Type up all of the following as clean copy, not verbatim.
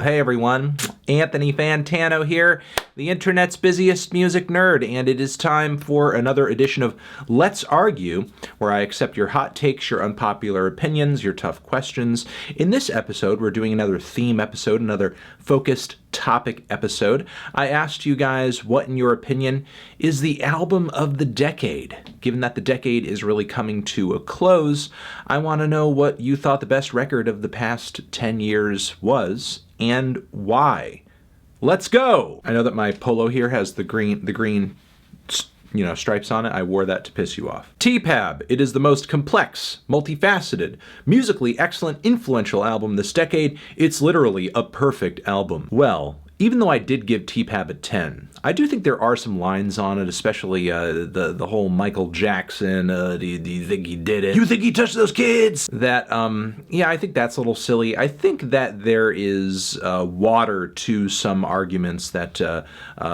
Hey everyone, Anthony Fantano here, the internet's busiest music nerd, and it is time for another edition of Let's Argue, where I accept your hot takes, your unpopular opinions, your tough questions. In this episode, we're doing another theme episode, another focused topic episode. I asked you guys what, in your opinion, is the album of the decade. Given that the decade is really coming to a close, I want to know what you thought the best record of the past 10 years was, and why. Let's go! I know that my polo here has the green stripes on it. I wore that to piss you off. T-Pab. It is the most complex, multifaceted, musically excellent, influential album this decade. It's literally a perfect album. Well, even though I did give T-Pab a 10, I do think there are some lines on it, especially the whole Michael Jackson, do you think he did it? You think he touched those kids? That, yeah, I think that's a little silly. I think that there is water to some arguments that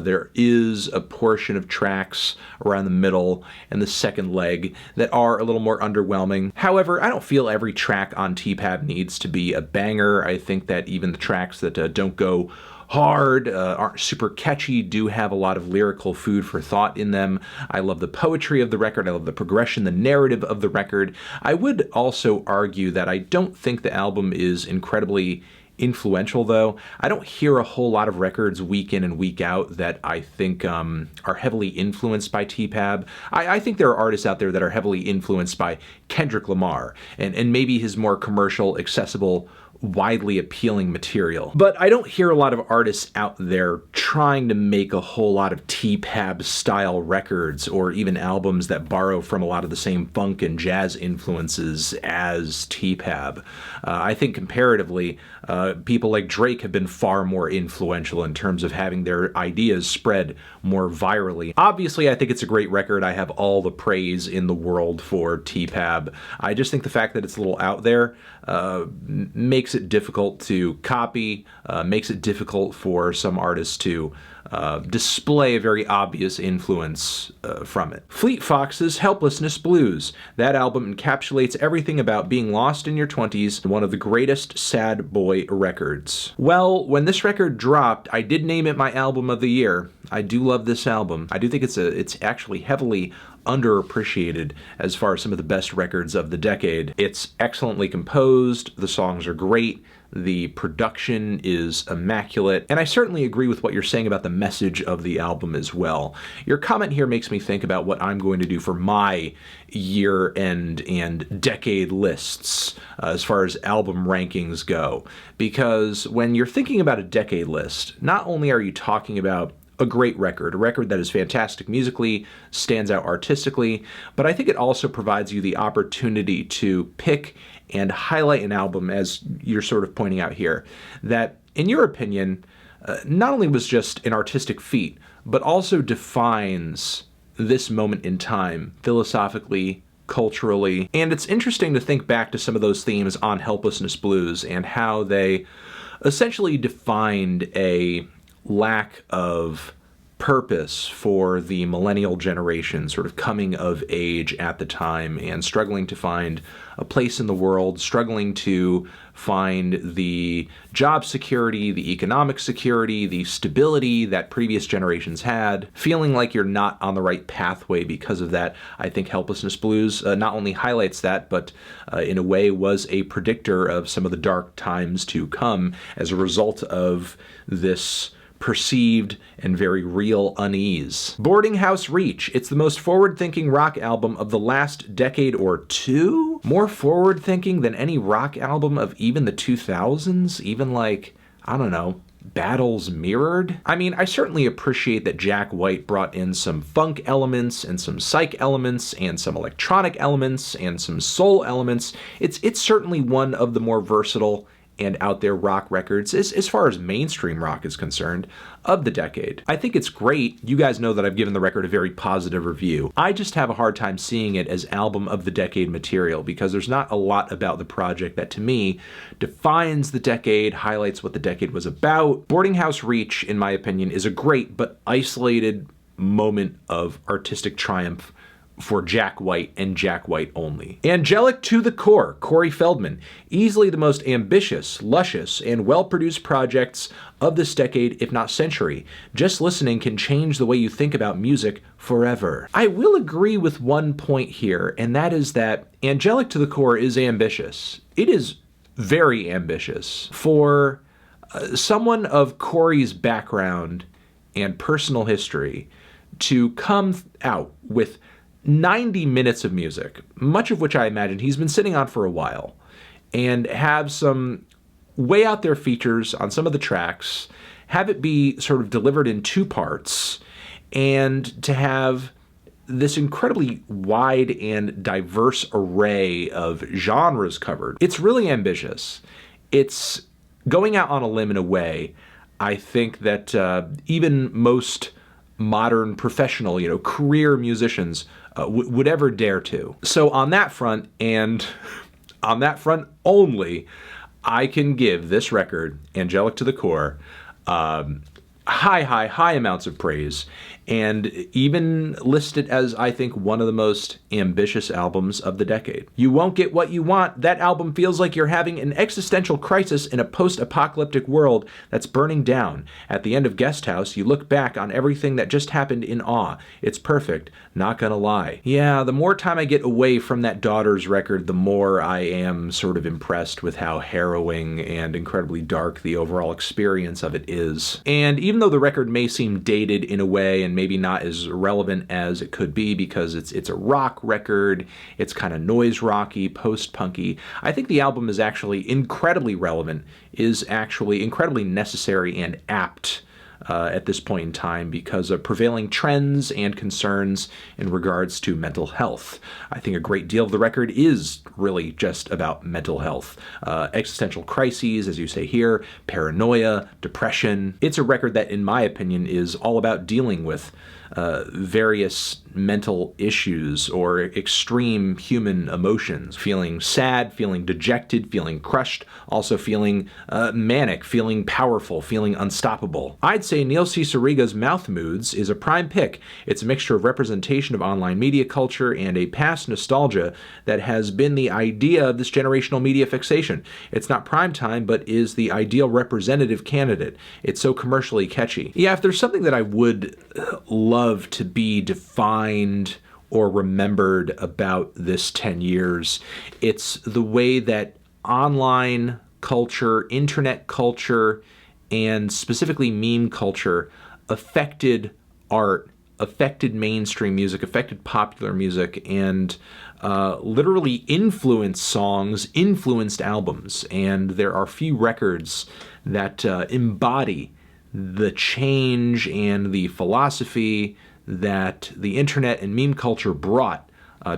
there is a portion of tracks around the middle and the second leg that are a little more underwhelming. However, I don't feel every track on T-Pab needs to be a banger. I think that even the tracks that don't go hard, aren't super catchy, do have a lot of lyrical food for thought in them. I love the poetry of the record. I love the progression, the narrative of the record. I would also argue that I don't think the album is incredibly influential, though. I don't hear a whole lot of records week in and week out that I think are heavily influenced by T-Pab. I think there are artists out there that are heavily influenced by Kendrick Lamar and maybe his more commercial, accessible, widely appealing material. But I don't hear a lot of artists out there trying to make a whole lot of T-Pab style records or even albums that borrow from a lot of the same funk and jazz influences as T-Pab. I think comparatively, people like Drake have been far more influential in terms of having their ideas spread more virally. Obviously, I think it's a great record. I have all the praise in the world for T-Pab. I just think the fact that it's a little out there makes it difficult to copy, makes it difficult for some artists to display a very obvious influence from it. Fleet Fox's Helplessness Blues. That album encapsulates everything about being lost in your 20s, one of the greatest sad boy records. Well, when this record dropped, I did name it my album of the year. I do love this album. I do think it's actually heavily underappreciated as far as some of the best records of the decade. It's excellently composed, the songs are great, the production is immaculate, and I certainly agree with what you're saying about the message of the album as well. Your comment here makes me think about what I'm going to do for my year-end and decade lists as far as album rankings go. Because when you're thinking about a decade list, not only are you talking about a great record, a record that is fantastic musically, stands out artistically, but I think it also provides you the opportunity to pick and highlight an album, as you're sort of pointing out here, that, in your opinion, not only was just an artistic feat, but also defines this moment in time, philosophically, culturally. And it's interesting to think back to some of those themes on Helplessness Blues and how they essentially defined a lack of purpose for the millennial generation, sort of coming of age at the time and struggling to find a place in the world, struggling to find the job security, the economic security, the stability that previous generations had, feeling like you're not on the right pathway because of that. I think Helplessness Blues not only highlights that, but in a way was a predictor of some of the dark times to come as a result of this perceived and very real unease. Boarding House Reach. It's the most forward-thinking rock album of the last decade or two? More forward-thinking than any rock album of even the 2000s? Even like, I don't know, Battles Mirrored? I mean, I certainly appreciate that Jack White brought in some funk elements and some psych elements and some electronic elements and some soul elements. It's certainly one of the more versatile and out there rock records, as far as mainstream rock is concerned, of the decade. I think it's great. You guys know that I've given the record a very positive review. I just have a hard time seeing it as album of the decade material because there's not a lot about the project that to me defines the decade, highlights what the decade was about. Boarding House Reach, in my opinion, is a great but isolated moment of artistic triumph for Jack White and Jack White only. Angelic to the core, Corey Feldman, easily the most ambitious, luscious, and well-produced projects of this decade, if not century. Just listening can change the way you think about music forever. I will agree with one point here, and that is that Angelic to the core is ambitious. It is very ambitious. For someone of Corey's background and personal history to come out with 90 minutes of music, much of which I imagine he's been sitting on for a while, and have some way out there features on some of the tracks, have it be sort of delivered in two parts, and to have this incredibly wide and diverse array of genres covered. It's really ambitious. It's going out on a limb in a way I think that even most modern professional, career musicians would ever dare to. So on that front, and on that front only, I can give this record, Angelic to the Core, high amounts of praise, and even list it as, I think, one of the most ambitious albums of the decade. You won't get what you want. That album feels like you're having an existential crisis in a post-apocalyptic world that's burning down. At the end of Guest House, you look back on everything that just happened in awe. It's perfect, not gonna lie. Yeah, the more time I get away from that Daughters record, the more I am sort of impressed with how harrowing and incredibly dark the overall experience of it is. And even though the record may seem dated in a way and maybe not as relevant as it could be because it's a rock record, it's kind of noise rocky, post-punky, I think the album is actually incredibly relevant, is actually incredibly necessary and apt at this point in time because of prevailing trends and concerns in regards to mental health. I think a great deal of the record is really just about mental health. Existential crises, as you say here, paranoia, depression. It's a record that, in my opinion, is all about dealing with various mental issues or extreme human emotions. Feeling sad, feeling dejected, feeling crushed, also feeling manic, feeling powerful, feeling unstoppable. I'd say Neil Cicierega's Mouth Moods is a prime pick. It's a mixture of representation of online media culture and a past nostalgia that has been the idea of this generational media fixation. It's not prime time, but is the ideal representative candidate. It's so commercially catchy. Yeah, if there's something that I would love to be defined or remembered about this 10 years, it's the way that online culture, internet culture, and specifically meme culture affected art, affected mainstream music, affected popular music, and literally influenced songs, influenced albums. And there are few records that embody the change and the philosophy that the internet and meme culture brought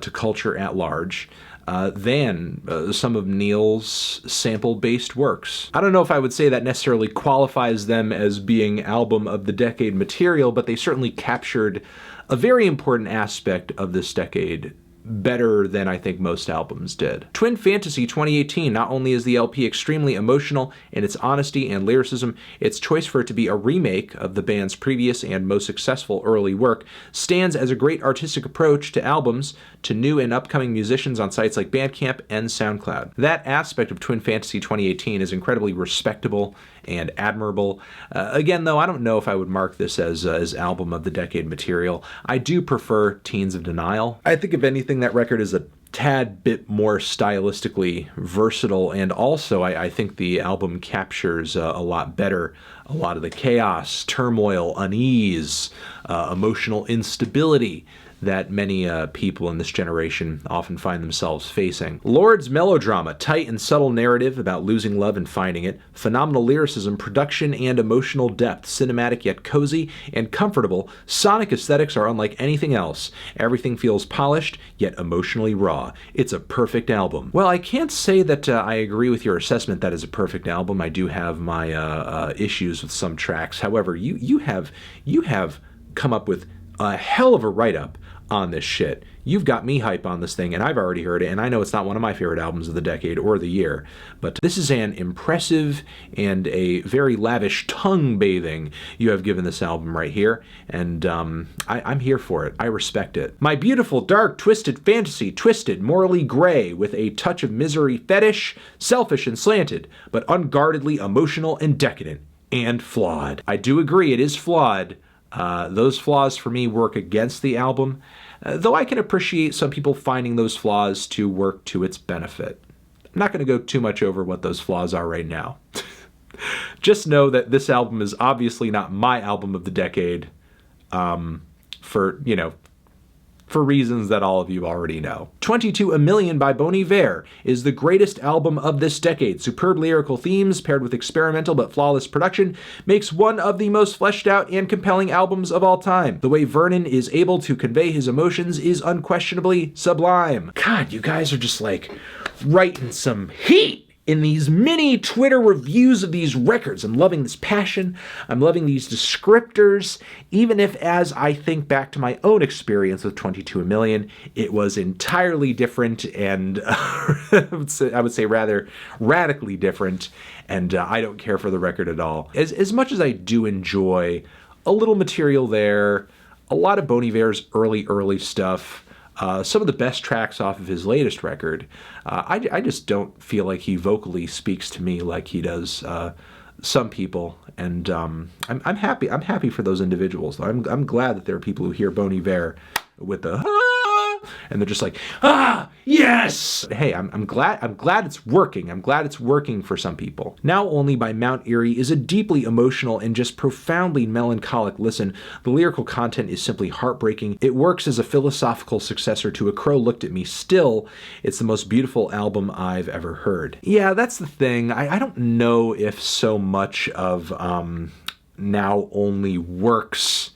to culture at large than some of Neil's sample-based works. I don't know if I would say that necessarily qualifies them as being album of the decade material, but they certainly captured a very important aspect of this decade better than I think most albums did. Twin Fantasy 2018, not only is the LP extremely emotional in its honesty and lyricism, its choice for it to be a remake of the band's previous and most successful early work stands as a great artistic approach to albums to new and upcoming musicians on sites like Bandcamp and SoundCloud. That aspect of Twin Fantasy 2018 is incredibly respectable and admirable. Again, though, I don't know if I would mark this as album of the decade material. I do prefer Teens of Denial. I think, if anything, that record is a tad bit more stylistically versatile, and also I think the album captures a lot better a lot of the chaos, turmoil, unease, emotional instability that many people in this generation often find themselves facing. Lorde's Melodrama, tight and subtle narrative about losing love and finding it, phenomenal lyricism, production and emotional depth, cinematic yet cozy and comfortable, sonic aesthetics are unlike anything else. Everything feels polished yet emotionally raw. It's a perfect album. Well, I can't say that I agree with your assessment that it's a perfect album. I do have my issues with some tracks. However, you have come up with a hell of a write-up on this shit. You've got me hype on this thing, and I've already heard it, and I know it's not one of my favorite albums of the decade or the year, but this is an impressive and a very lavish tongue bathing you have given this album right here, and I'm here for it. I respect it. My beautiful, dark, twisted fantasy, twisted, morally gray, with a touch of misery fetish, selfish and slanted, but unguardedly emotional and decadent, and flawed. I do agree, it is flawed. Those flaws for me work against the album, though I can appreciate some people finding those flaws to work to its benefit. I'm not going to go too much over what those flaws are right now. Just know that this album is obviously not my album of the decade, for reasons that all of you already know. 22 A Million by Bon Iver is the greatest album of this decade. Superb lyrical themes paired with experimental but flawless production makes one of the most fleshed out and compelling albums of all time. The way Vernon is able to convey his emotions is unquestionably sublime. God, you guys are just like writing some heat in these mini Twitter reviews of these records. I'm loving this passion. I'm loving these descriptors, even if as I think back to my own experience with 22 A Million, it was entirely different and I would say rather radically different, and I don't care for the record at all. As much as I do enjoy a little material there, a lot of Bon Iver's early stuff, some of the best tracks off of his latest record, I just don't feel like he vocally speaks to me like he does some people, and I'm happy. I'm happy for those individuals. I'm glad that there are people who hear Bon Iver with the and they're just like, yes. Hey, I'm glad it's working. I'm glad it's working for some people. Now Only by Mount Eerie is a deeply emotional and just profoundly melancholic listen. The lyrical content is simply heartbreaking. It works as a philosophical successor to A Crow Looked at Me. Still, it's the most beautiful album I've ever heard. Yeah, that's the thing. I don't know if so much of Now Only works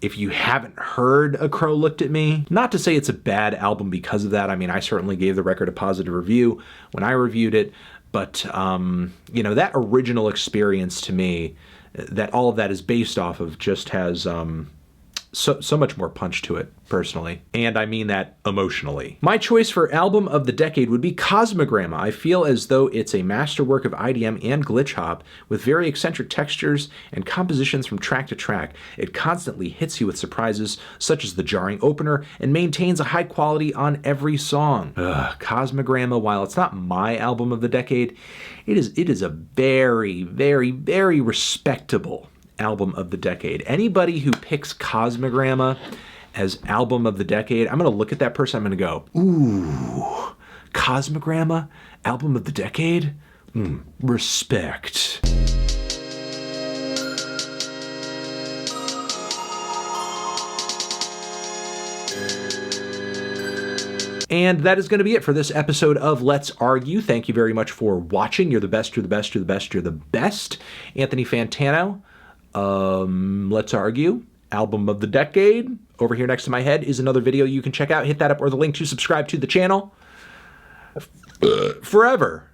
if you haven't heard A Crow Looked at Me. Not to say it's a bad album because of that. I mean, I certainly gave the record a positive review when I reviewed it, but that original experience to me, that all of that is based off of, just has so much more punch to it, personally. And I mean that emotionally. My choice for album of the decade would be Cosmogramma. I feel as though it's a masterwork of IDM and glitch hop with very eccentric textures and compositions from track to track. It constantly hits you with surprises, such as the jarring opener, and maintains a high quality on every song. Cosmogramma, while it's not my album of the decade, it is a very, very, very respectable album of the decade. Anybody who picks Cosmogramma as album of the decade, I'm going to look at that person, I'm going to go, ooh, Cosmogramma, album of the decade? Respect. And that is going to be it for this episode of Let's Argue. Thank you very much for watching. You're the best, you're the best, you're the best, you're the best. Anthony Fantano. Let's Argue, album of the decade. Over here next to my head is another video you can check out. Hit that up or the link to subscribe to the channel. Forever.